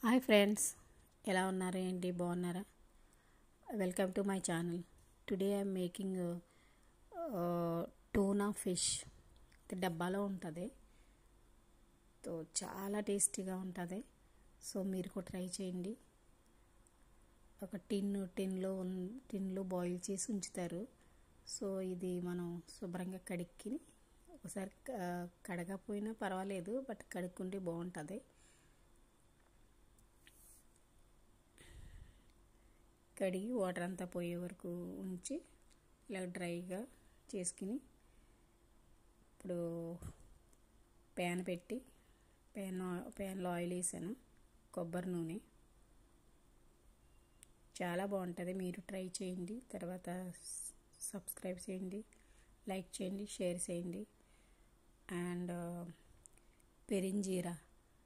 Hi friends, ఎలా ఉన్నారు? ఏంటి బాగున్నారా? Welcome to my channel. Today I'm making tuna fish. డబ్బాలో ఉంటుంది, సో చాలా టేస్టీగా ఉంటుంది. సో మీరు కూడా ట్రై చేయండి. ఒక టిన్లో బాయిల్ చేసి ఉంచుతారు. సో ఇది మనం శుభ్రంగా కడిక్కి ఒకసారి కడగకపోయినా పర్వాలేదు, బట్ కడుక్కుంటే బాగుంటుంది. కడిగి వాటర్ అంతా పోయే వరకు ఉంచి ఇలా డ్రైగా చేసుకుని ఇప్పుడు ప్యాన్ పెట్టి ప్యాన్లో ఆయిల్ వేసాను, కొబ్బరి నూనె. చాలా బాగుంటుంది, మీరు ట్రై చేయండి. తర్వాత సబ్స్క్రైబ్ చేయండి, లైక్ చేయండి, షేర్ చేయండి. అండ్ పెరింజీరా